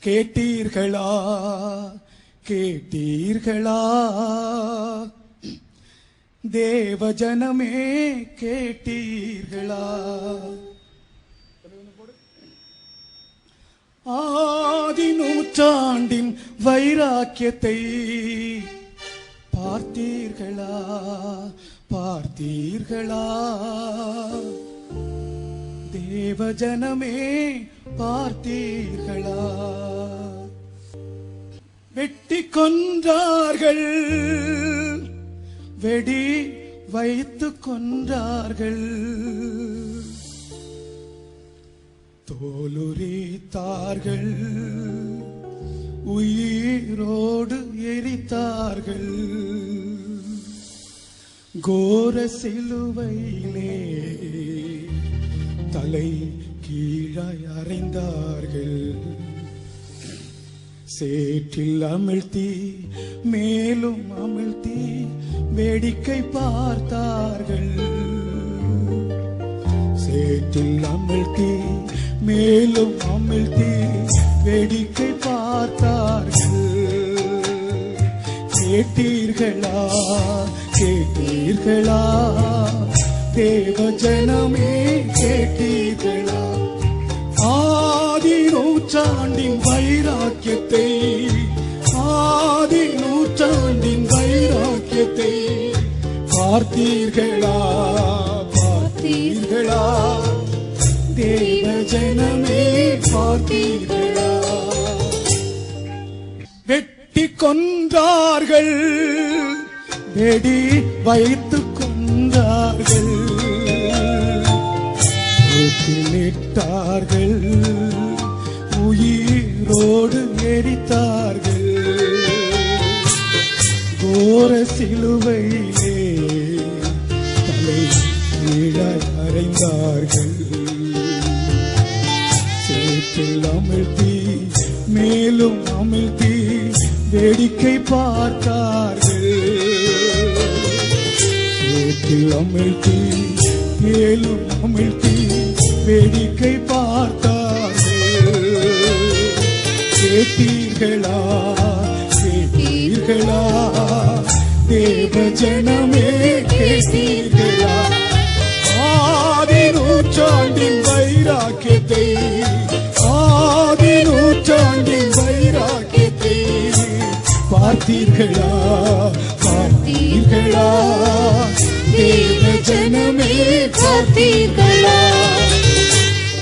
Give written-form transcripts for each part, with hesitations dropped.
கேட்டீர்களா கேட்டீர்களா தேவஜனமே கேட்டீர்களா? ஆதி நூற்றாண்டின் வைராக்கியத்தை பார்த்தீர்களா பார்த்தீர்களா? தேவஜனமே பார்த்தீர்களா? வெட்டி கொன்றார்கள், வெடி வைத்து கொன்றார்கள், தோலுரித்தார்கள், உயிரோடு எரித்தார்கள். கோர சிலுவையிலே தலை கீழாய் அறைந்தார்கள். சேற்றில் அமிழ்த்தி மேலும் அமிழ்த்தி வேடிக்கை பார்த்தார்கள். சேற்றில் அமிழ்த்தி மேலும் அமிழ்த்தி வேடிக்கை பார்த்தார்கள். கேட்டீர்களா கேட்டீர்களா? தேவஜனமே கேட்டீர்களா? ஆதி நூற்றாண்டின் வைராக்கியத்தை, ஆதி நூற்றாண்டின் வைராக்கியத்தை பார்த்தீர்களா பார்த்தீர்களா? தேவஜனமே பார்த்தீர்களா? வெட்டி கொன்றார்கள், வெடி வைத்து கொன்றார்கள், தூக்கிலிட்டார்கள், உயிரோடு எரித்தார்கள். கோர சிலுவையிலே தலை கீழாய் அறைந்தார்கள். சேற்றில் அமிழ்த்தி மேலும் அமிழ்த்தி வேடிக்கை பார்த்தார்கள். சேற்றில் அமிழ்த்தி மேலும் அமிழ்த்தி வேடிக்கை பார்த்தார்கள். கேட்டீர்களா கேட்டீர்களா? தேவஜனமே கேட்டீர்களா? ஆதி நூற்றாண்டின் வைராக்கியத்தை, ஆதி நூற்றாண்டின் வைராக்கியத்தை பார்த்தீர்களா பார்த்தீர்களா? தேவஜனமே பார்த்தீர்களா?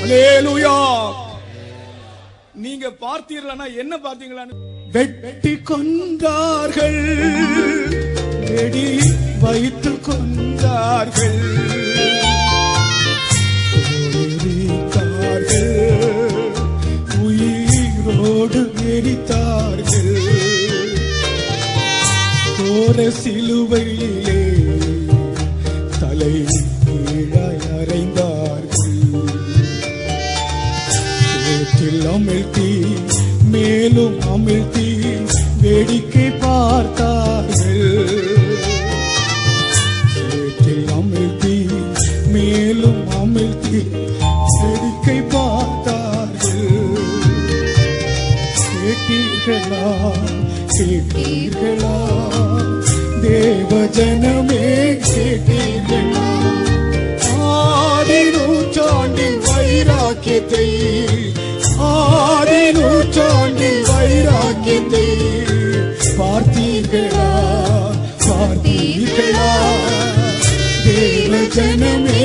அல்லேலூயா. நீங்க பார்த்தீர்களா? என்ன பார்த்தீங்களான்னு? வெட்டி கொன்றார்கள், வெடி வைத்து கொன்றார்கள், உயிரோடு எரித்தார்கள். கோர சிலுவையிலே தலை கீழாய் அறைந்தார்கள். சேற்றில் அமிழ்த்தி மேலும் அமிழ்த்தி வேடிக்கை பார்த்தார்கள். சேற்றில் அமிழ்த்தி மேலும் அமிழ்த்தி வேடிக்கை பார்த்தார்கள். கேட்டீர்களா கேட்டீர்களா? தேவஜனமே கேட்டீர்களா? ஆதி நூற்றாண்டின் வைராக்கியத்தை, ஆதி நூற்றாண்டின் வைராக்கியத்தை பார்த்தீர்களா பார்த்தீர்களா? தேவஜனமே